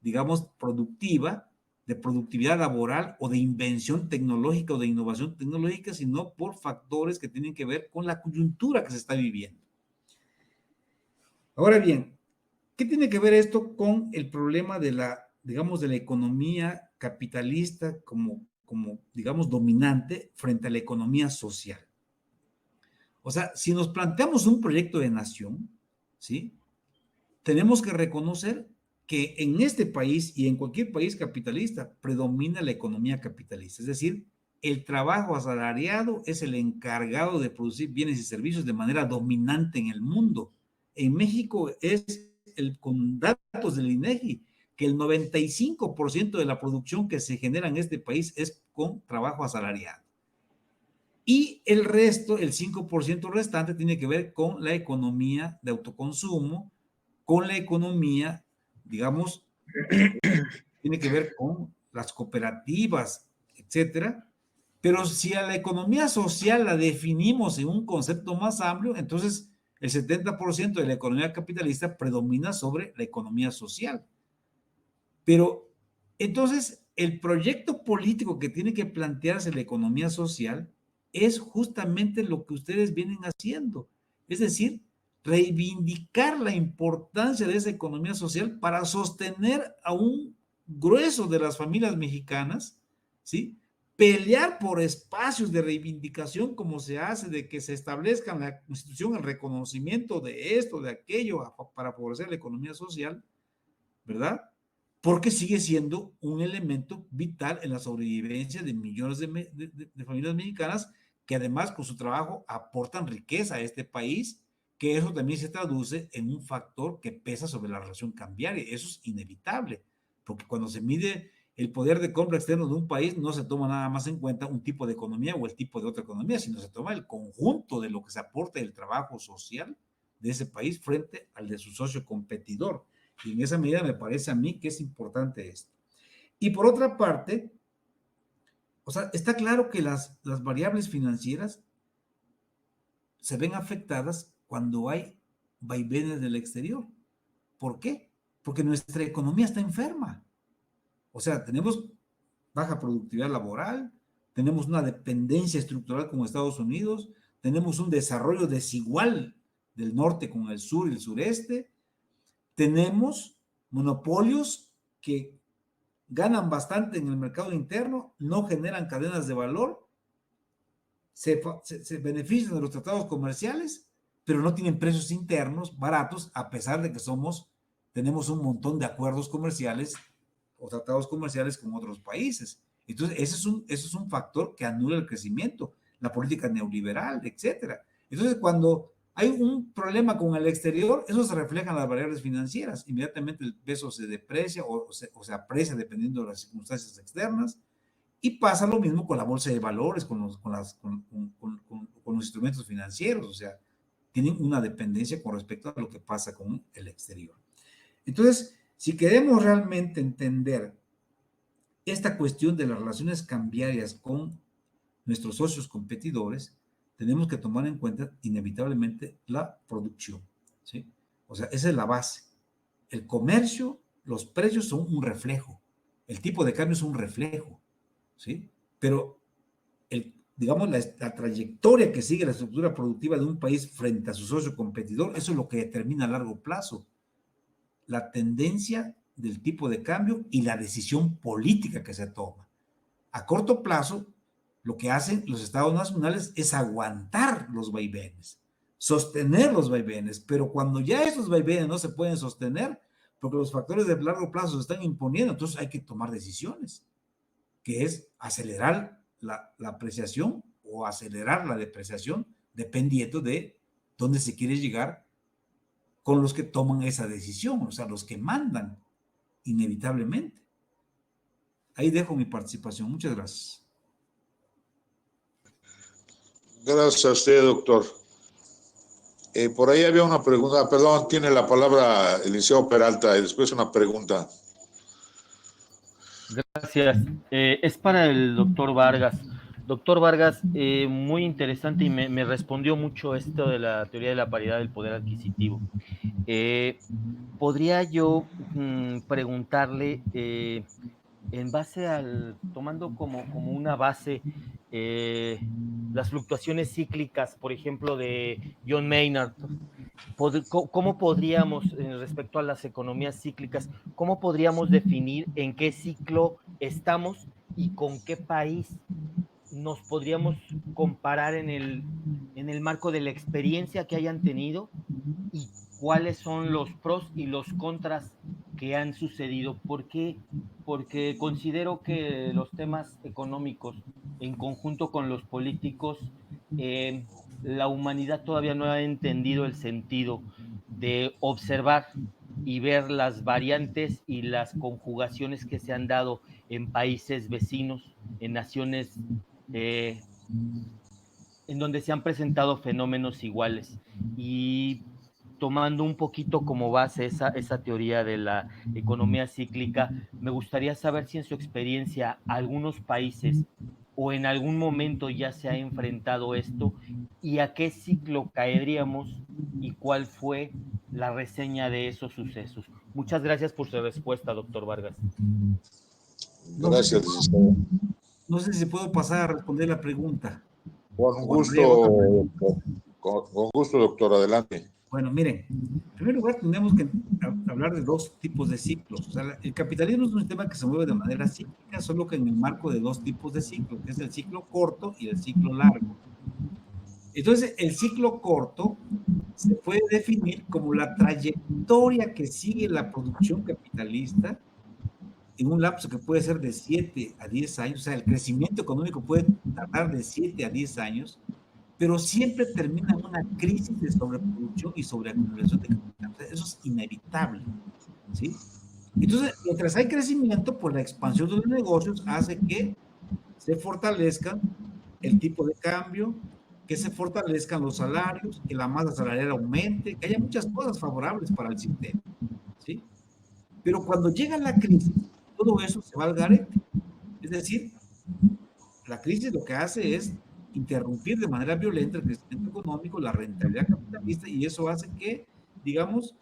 digamos, productiva, de productividad laboral o de invención tecnológica o de innovación tecnológica, sino por factores que tienen que ver con la coyuntura que se está viviendo. Ahora bien, ¿qué tiene que ver esto con el problema de la, digamos, de la economía capitalista como digamos, dominante frente a la economía social? O sea, si nos planteamos un proyecto de nación, ¿sí? Tenemos que reconocer que en este país y en cualquier país capitalista predomina la economía capitalista, es decir, el trabajo asalariado es el encargado de producir bienes y servicios de manera dominante en el mundo. En México es con datos del INEGI, que el 95% de la producción que se genera en este país es con trabajo asalariado. Y el resto, el 5% restante, tiene que ver con la economía de autoconsumo, con la economía, digamos, tiene que ver con las cooperativas, etcétera. Pero si a la economía social la definimos en un concepto más amplio, entonces el 70% de la economía capitalista predomina sobre la economía social. Pero entonces el proyecto político que tiene que plantearse la economía social es justamente lo que ustedes vienen haciendo. Es decir, reivindicar la importancia de esa economía social para sostener a un grueso de las familias mexicanas, ¿sí? Pelear por espacios de reivindicación como se hace, de que se establezca en la Constitución el reconocimiento de esto, de aquello, para favorecer la economía social, ¿verdad? Porque sigue siendo un elemento vital en la sobrevivencia de millones de familias mexicanas que además con su trabajo aportan riqueza a este país, que eso también se traduce en un factor que pesa sobre la relación cambiaria. Eso es inevitable, porque cuando se mide el poder de compra externo de un país, no se toma nada más en cuenta un tipo de economía o el tipo de otra economía, sino se toma el conjunto de lo que se aporta el trabajo social de ese país frente al de su socio competidor. Y en esa medida me parece a mí que es importante esto. Y por otra parte, o sea, está claro que las variables financieras se ven afectadas cuando hay vaivenes del exterior. ¿Por qué? Porque nuestra economía está enferma. O sea, tenemos baja productividad laboral, tenemos una dependencia estructural con Estados Unidos, tenemos un desarrollo desigual del norte con el sur y el sureste, tenemos monopolios que ganan bastante en el mercado interno, no generan cadenas de valor, se benefician de los tratados comerciales, pero no tienen precios internos baratos, a pesar de que tenemos un montón de acuerdos comerciales o tratados comerciales con otros países. Entonces, ese es un factor que anula el crecimiento, la política neoliberal, etcétera. Entonces, cuando hay un problema con el exterior, eso se refleja en las variables financieras. Inmediatamente el peso se deprecia o se aprecia dependiendo de las circunstancias externas. Y pasa lo mismo con la bolsa de valores, con los instrumentos financieros. O sea, tienen una dependencia con respecto a lo que pasa con el exterior. Entonces, si queremos realmente entender esta cuestión de las relaciones cambiarias con nuestros socios competidores, tenemos que tomar en cuenta inevitablemente la producción, ¿sí? O sea, esa es la base. El comercio, los precios son un reflejo. El tipo de cambio es un reflejo, ¿sí? Pero, digamos, la trayectoria que sigue la estructura productiva de un país frente a su socio competidor, eso es lo que determina a largo plazo la tendencia del tipo de cambio y la decisión política que se toma. A corto plazo, lo que hacen los estados nacionales es aguantar los vaivenes, sostener los vaivenes, pero cuando ya esos vaivenes no se pueden sostener, porque los factores de largo plazo se están imponiendo, entonces hay que tomar decisiones, que es acelerar la apreciación o acelerar la depreciación, dependiendo de dónde se quiere llegar con los que toman esa decisión, o sea, los que mandan, inevitablemente. Ahí dejo mi participación. Muchas gracias. Gracias a usted, doctor. Por ahí había una pregunta, perdón, tiene la palabra el licenciado Peralta y después una pregunta. Gracias. Es para el doctor Vargas. Doctor Vargas, muy interesante y me respondió mucho esto de la teoría de la paridad del poder adquisitivo. ¿Podría yo preguntarle, en base tomando como una base las fluctuaciones cíclicas, por ejemplo, de John Maynard, ¿cómo podríamos, respecto a las economías cíclicas, cómo podríamos definir en qué ciclo estamos y con qué país nos podríamos comparar en el marco de la experiencia que hayan tenido y cuáles son los pros y los contras que han sucedido? ¿Por qué? Porque considero que los temas económicos, en conjunto con los políticos, la humanidad todavía no ha entendido el sentido de observar y ver las variantes y las conjugaciones que se han dado en países vecinos, en naciones en donde se han presentado fenómenos iguales. Y tomando un poquito como base esa teoría de la economía cíclica, me gustaría saber si en su experiencia algunos países o en algún momento ya se ha enfrentado esto y a qué ciclo caeríamos y cuál fue la reseña de esos sucesos. Muchas gracias por su respuesta, doctor Vargas. Gracias, licenciado. No sé si puedo pasar a responder la pregunta. Con gusto, doctor. Con gusto, doctor, adelante. Bueno, miren, en primer lugar tenemos que hablar de dos tipos de ciclos. O sea, el capitalismo es un sistema que se mueve de manera cíclica, solo que en el marco de dos tipos de ciclo, que es el ciclo corto y el ciclo largo. Entonces, el ciclo corto se puede definir como la trayectoria que sigue la producción capitalista en un lapso que puede ser de 7 a 10 años, o sea, el crecimiento económico puede tardar de 7 a 10 años, pero siempre termina en una crisis de sobreproducción y sobreacumulación de capital. O sea, eso es inevitable, ¿sí? Entonces, mientras hay crecimiento, pues la expansión de los negocios hace que se fortalezcan el tipo de cambio, que se fortalezcan los salarios, que la masa salarial aumente, que haya muchas cosas favorables para el sistema, ¿sí? Pero cuando llega la crisis, todo eso se va al garete. Es decir, la crisis lo que hace es interrumpir de manera violenta el crecimiento económico, la rentabilidad capitalista, y eso hace que, digamos,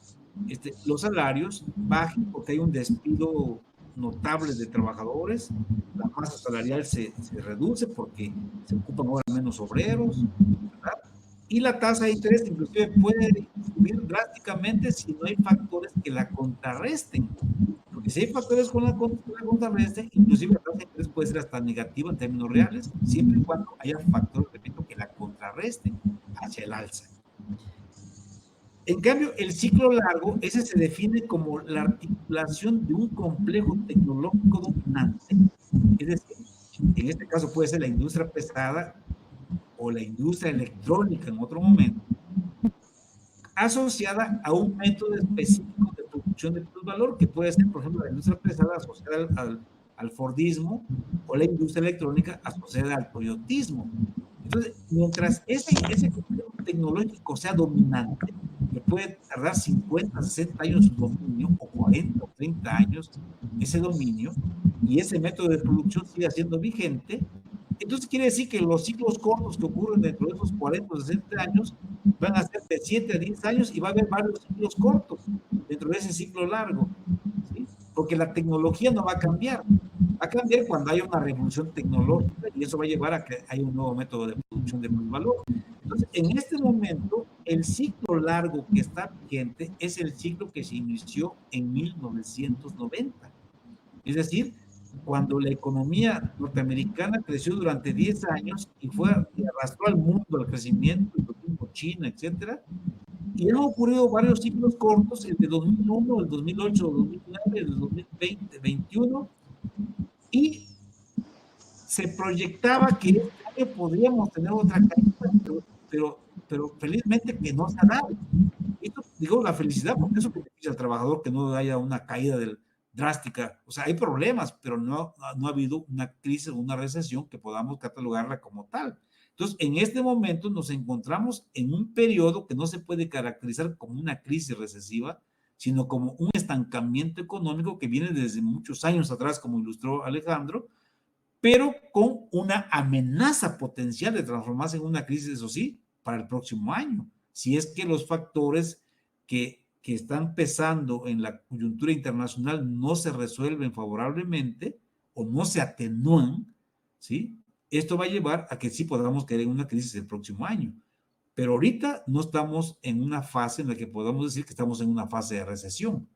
los salarios bajen porque hay un despido notable de trabajadores, la masa salarial se reduce porque se ocupan ahora menos obreros, ¿verdad? Y la tasa de interés inclusive puede subir drásticamente si no hay factores que la contrarresten. Porque si hay factores que la contrarresten, inclusive la tasa de interés puede ser hasta negativa en términos reales, siempre y cuando haya factores, repito, que la contrarresten hacia el alza. En cambio, el ciclo largo, ese se define como la articulación de un complejo tecnológico dominante, es decir, en este caso puede ser la industria pesada o la industria electrónica en otro momento, asociada a un método específico de producción de plusvalor, que puede ser, por ejemplo, la industria pesada asociada al Fordismo, o la industria electrónica asociada al toyotismo. Entonces, mientras ese complejo tecnológico sea dominante, que puede tardar 50, 60 años su dominio, o 40 o 30 años ese dominio, y ese método de producción sigue siendo vigente, entonces quiere decir que los ciclos cortos que ocurren dentro de esos 40 o 60 años van a ser de 7 a 10 años, y va a haber varios ciclos cortos dentro de ese ciclo largo, ¿sí? Porque la tecnología no va a cambiar. Va a cambiar cuando haya una revolución tecnológica, y eso va a llevar a que haya un nuevo método de producción de valor. Entonces, en este momento, el ciclo largo que está vigente es el ciclo que se inició en 1990. Es decir, cuando la economía norteamericana creció durante 10 años y arrastró al mundo al crecimiento, China, etcétera, y han ocurrido varios ciclos cortos, el de 2001, el 2008, el 2009, el 2020, 2021, y se proyectaba que este año podríamos tener otra caída, pero felizmente que no se ha dado. Esto, digo, la felicidad, porque eso beneficia al trabajador, que no haya una caída drástica. O sea, hay problemas, pero no ha habido una crisis o una recesión que podamos catalogarla como tal. Entonces, en este momento nos encontramos en un periodo que no se puede caracterizar como una crisis recesiva, sino como un estancamiento económico que viene desde muchos años atrás, como ilustró Alejandro, pero con una amenaza potencial de transformarse en una crisis, eso sí, para el próximo año, si es que los factores que están pesando en la coyuntura internacional no se resuelven favorablemente o no se atenúan, ¿sí? Esto va a llevar a que sí podamos caer en una crisis el próximo año. Pero ahorita no estamos en una fase en la que podamos decir que estamos en una fase de recesión,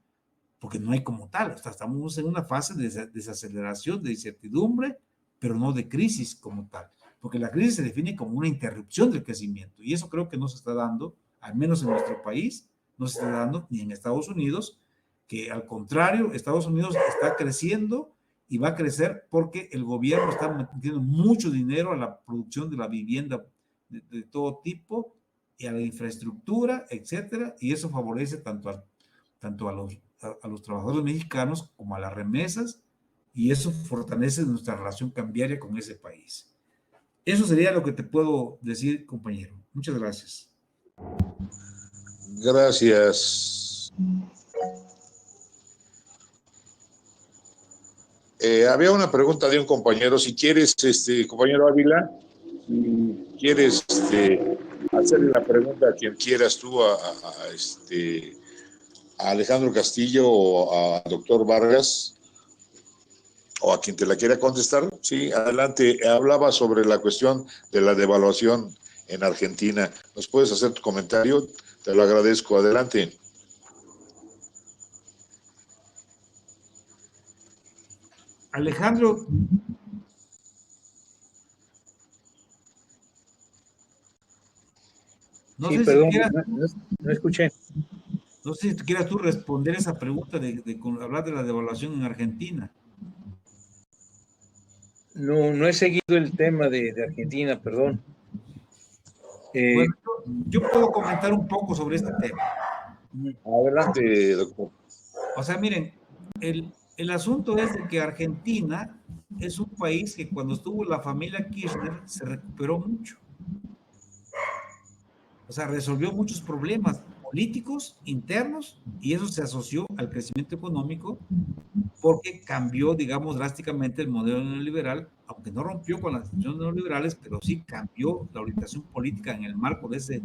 porque no hay como tal. O sea, estamos en una fase de desaceleración, de incertidumbre, pero no de crisis como tal. Porque la crisis se define como una interrupción del crecimiento, y eso creo que no se está dando, al menos en nuestro país, no se está dando ni en Estados Unidos, que al contrario, Estados Unidos está creciendo y va a crecer porque el gobierno está metiendo mucho dinero a la producción de la vivienda de todo tipo y a la infraestructura, etcétera, y eso favorece tanto a los trabajadores mexicanos como a las remesas, y eso fortalece nuestra relación cambiaria con ese país. Eso sería lo que te puedo decir, compañero. Muchas gracias. Gracias. Había una pregunta de un compañero. Si quieres, compañero Ávila, si quieres hacerle la pregunta a quien quieras tú, a Alejandro Castillo o a doctor Vargas, o a quien te la quiera contestar. Sí, adelante. Hablaba sobre la cuestión de la devaluación en Argentina. ¿Nos puedes hacer tu comentario? Te lo agradezco. Adelante. Alejandro. No sí, sé perdón, si quieras, no escuché. No sé si quieras tú responder esa pregunta de hablar de la devaluación en Argentina. No he seguido el tema de Argentina, perdón. Bueno, yo puedo comentar un poco sobre este tema. Adelante, doctor. O sea, miren, el asunto es de que Argentina es un país que cuando estuvo la familia Kirchner se recuperó mucho. O sea, resolvió muchos problemas. políticos internos y eso se asoció al crecimiento económico porque cambió, digamos, drásticamente el modelo neoliberal, aunque no rompió con las instituciones neoliberales, pero sí cambió la orientación política en el marco de esas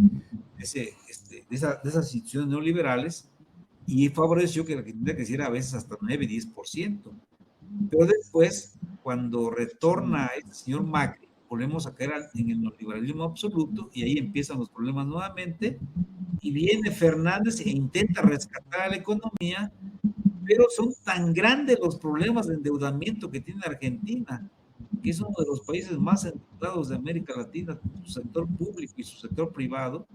instituciones neoliberales y favoreció que la Argentina creciera a veces hasta 9-10%. Pero después, cuando retorna este señor Macri, volvemos a caer en el neoliberalismo absoluto y ahí empiezan los problemas nuevamente y viene Fernández e intenta rescatar a la economía, pero son tan grandes los problemas de endeudamiento que tiene Argentina, que es uno de los países más endeudados de América Latina, su sector público y su sector privado,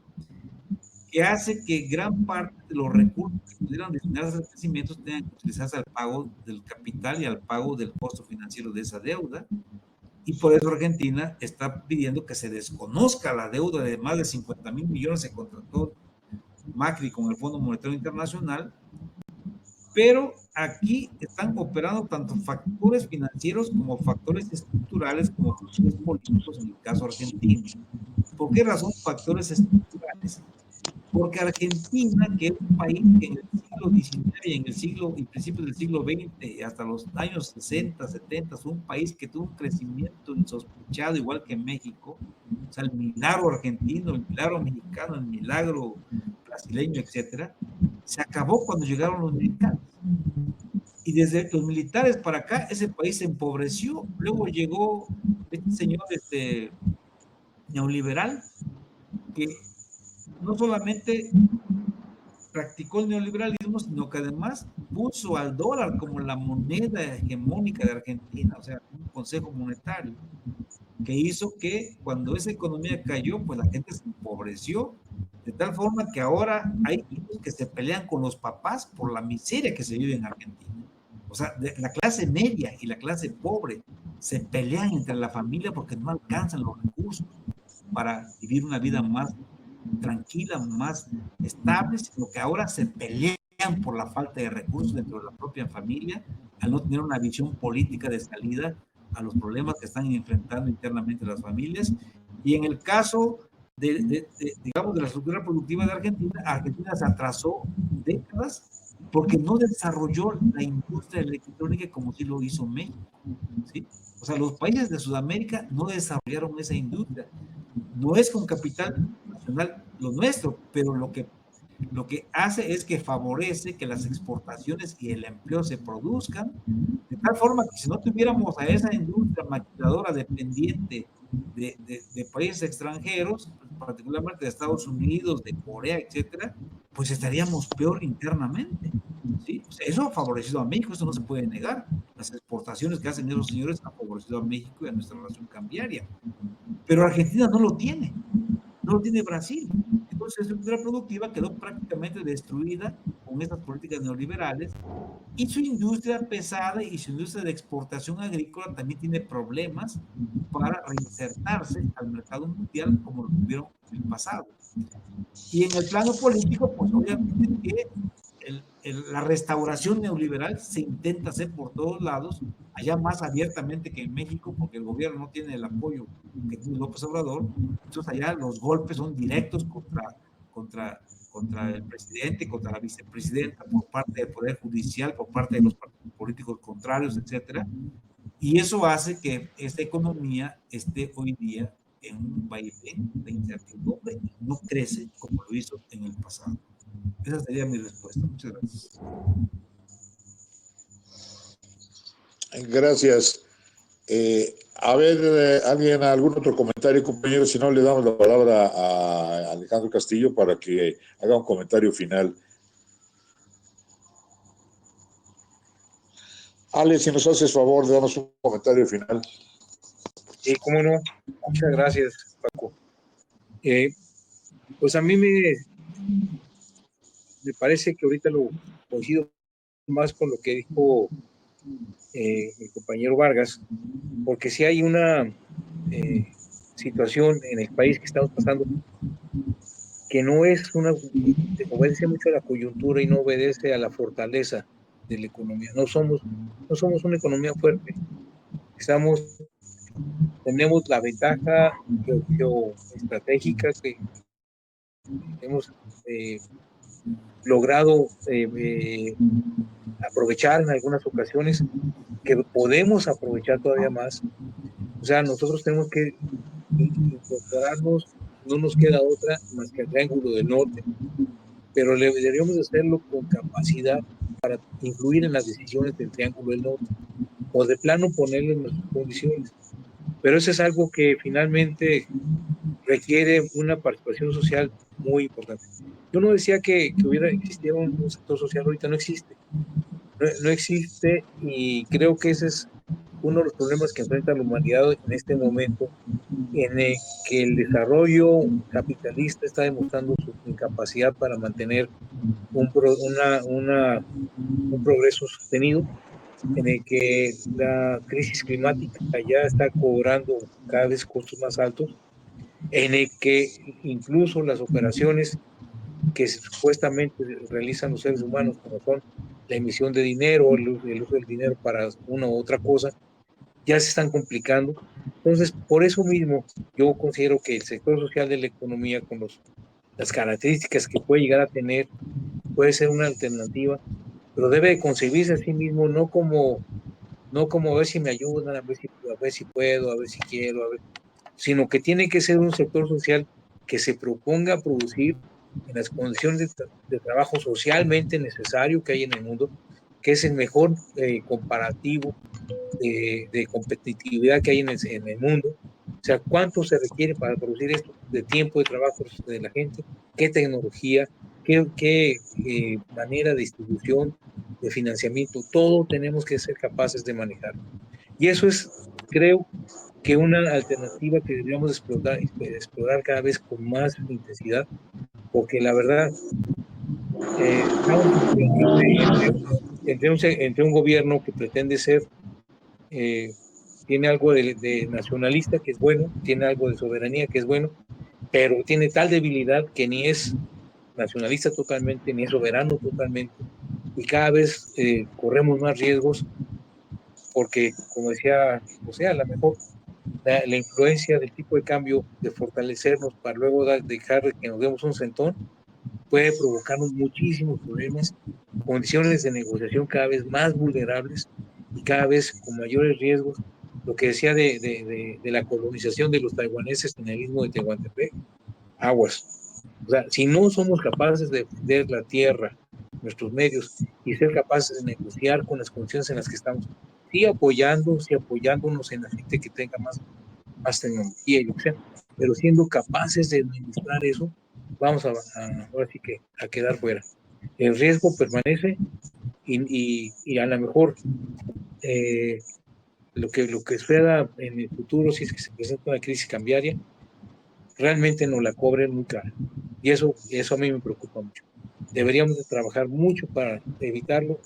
que hace que gran parte de los recursos que pudieran destinarse al crecimiento tengan que utilizarse al pago del capital y al pago del costo financiero de esa deuda. Y por eso Argentina está pidiendo que se desconozca la deuda de más de 50.000 millones que contrató Macri con el Fondo Monetario Internacional, pero aquí están operando tanto factores financieros como factores estructurales como factores políticos en el caso argentino. ¿Por qué razón factores estructurales? Porque Argentina, que es un país que en el siglo XIX y principios del siglo XX, hasta los años 60, 70, fue un país que tuvo un crecimiento insospechado, igual que México, o sea, el milagro argentino, el milagro mexicano, el milagro brasileño, etcétera, se acabó cuando llegaron los militares. Y desde los militares para acá, ese país se empobreció. Luego llegó este señor neoliberal, que no solamente practicó el neoliberalismo, sino que además puso al dólar como la moneda hegemónica de Argentina, o sea, un consejo monetario, que hizo que cuando esa economía cayó, pues la gente se empobreció, de tal forma que ahora hay hijos que se pelean con los papás por la miseria que se vive en Argentina. O sea, la clase media y la clase pobre se pelean entre la familia porque no alcanzan los recursos para vivir una vida más tranquila, más estable, sino que ahora se pelean por la falta de recursos dentro de la propia familia, al no tener una visión política de salida a los problemas que están enfrentando internamente las familias. Y en el caso digamos, de la estructura productiva de Argentina, Argentina se atrasó décadas porque no desarrolló la industria electrónica como sí lo hizo México, ¿sí? O sea, los países de Sudamérica no desarrollaron esa industria. No es con capital nacional lo nuestro, pero lo que hace es que favorece que las exportaciones y el empleo se produzcan, de tal forma que si no tuviéramos a esa industria maquiladora dependiente de países extranjeros, particularmente de Estados Unidos, de Corea, etcétera, pues estaríamos peor internamente, ¿sí? O sea, eso ha favorecido a México, eso no se puede negar. Las exportaciones que hacen esos señores han favorecido a México y a nuestra relación cambiaria. Pero Argentina no lo tiene Brasil. Entonces, la estructura productiva quedó prácticamente destruida con estas políticas neoliberales y su industria pesada y su industria de exportación agrícola también tiene problemas para reinsertarse al mercado mundial como lo tuvieron en el pasado. Y en el plano político, pues obviamente que la restauración neoliberal se intenta hacer por todos lados, allá más abiertamente que en México, porque el gobierno no tiene el apoyo que tiene López Obrador. Entonces allá los golpes son directos contra el presidente, contra la vicepresidenta, por parte del Poder Judicial, por parte de los partidos políticos contrarios, etcétera. Y eso hace que esta economía esté hoy día en un vaivén de incertidumbre y no crece como lo hizo en el pasado. Esa sería mi respuesta. Muchas gracias. Gracias. A ver, ¿alguien, algún otro comentario, compañero? Si no, le damos la palabra a Alejandro Castillo para que haga un comentario final. Ale, si nos haces favor, damos un comentario final. Cómo no. Muchas gracias, Paco. Pues a mí me parece que ahorita lo coincido más con lo que dijo mi compañero Vargas, porque si hay una situación en el país que estamos pasando que no es obedece mucho a la coyuntura y no obedece a la fortaleza de la economía. No somos una economía fuerte. Tenemos la ventaja geoestratégica que tenemos logrado aprovechar en algunas ocasiones, que podemos aprovechar todavía más. O sea, nosotros tenemos que incorporarnos, no nos queda otra más que el Triángulo del Norte, pero deberíamos hacerlo con capacidad para influir en las decisiones del Triángulo del Norte, o de plano ponerle en nuestras condiciones. Pero eso es algo que finalmente requiere una participación social muy importante. Yo no decía que existiera un sector social, ahorita no existe. No existe, y creo que ese es uno de los problemas que enfrenta la humanidad en este momento, en el que el desarrollo capitalista está demostrando su incapacidad para mantener un progreso sostenido, en el que la crisis climática ya está cobrando cada vez costos más altos, en el que incluso las operaciones que supuestamente realizan los seres humanos, como son la emisión de dinero, el uso del dinero para una u otra cosa, ya se están complicando. Entonces, por eso mismo, yo considero que el sector social de la economía, con las características que puede llegar a tener, puede ser una alternativa, pero debe concebirse a sí mismo no como a ver si me ayudan, a ver si puedo, a ver si quiero, sino que tiene que ser un sector social que se proponga producir en las condiciones de trabajo socialmente necesario que hay en el mundo, que es el mejor comparativo de competitividad que hay en el mundo. O sea, cuánto se requiere para producir esto de tiempo de trabajo de la gente, qué tecnología, qué manera de distribución, de financiamiento, todo tenemos que ser capaces de manejar. Y eso es, creo, que una alternativa que deberíamos explorar cada vez con más intensidad, porque la verdad, estamos entre un gobierno que pretende ser, tiene algo de nacionalista, que es bueno, tiene algo de soberanía, que es bueno, pero tiene tal debilidad que ni es nacionalista totalmente, ni es soberano totalmente, y cada vez corremos más riesgos, porque, como decía José, a lo mejor la influencia del tipo de cambio, de fortalecernos para luego dejar que nos demos un sentón, puede provocarnos muchísimos problemas, condiciones de negociación cada vez más vulnerables y cada vez con mayores riesgos. Lo que decía de la colonización de los taiwaneses en el istmo de Tehuantepec, aguas. O sea, si no somos capaces de defender la tierra, nuestros medios, y ser capaces de negociar con las condiciones en las que estamos, sí apoyándonos en la gente que tenga más tecnología y lo que sea, pero siendo capaces de administrar eso, vamos ahora sí que a quedar fuera. El riesgo permanece, y a lo mejor lo que suceda en el futuro, si es que se presenta una crisis cambiaria, realmente nos la cobren muy cara. Y eso a mí me preocupa mucho. Deberíamos de trabajar mucho para evitarlo,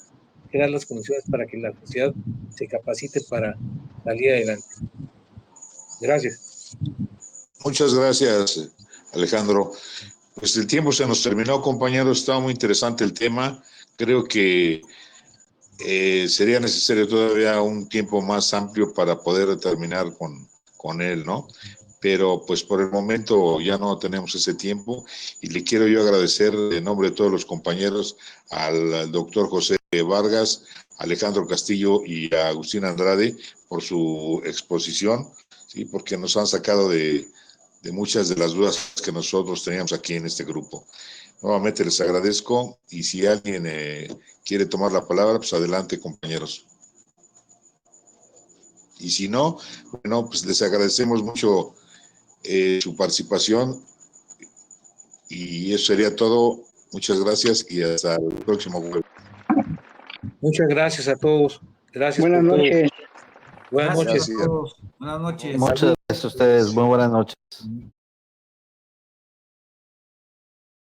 crear las condiciones para que la sociedad se capacite para salir adelante. Gracias. Muchas gracias, Alejandro. Pues el tiempo se nos terminó, compañeros. Estaba muy interesante el tema. Creo que sería necesario todavía un tiempo más amplio para poder terminar con él, ¿no? Pero pues por el momento ya no tenemos ese tiempo, y le quiero yo agradecer en nombre de todos los compañeros al doctor José Vargas, Alejandro Castillo y a Agustín Andrade por su exposición, ¿sí? Porque nos han sacado de muchas de las dudas que nosotros teníamos aquí en este grupo. Nuevamente les agradezco, y si alguien quiere tomar la palabra, pues adelante, compañeros. Y si no, bueno, pues les agradecemos mucho su participación, y eso sería todo. Muchas gracias y hasta el próximo jueves. Muchas gracias a todos. Gracias Buenas por noches. todo. Buenas Gracias noches. a todos. Buenas noches. Muchas gracias a ustedes. Muy buenas noches.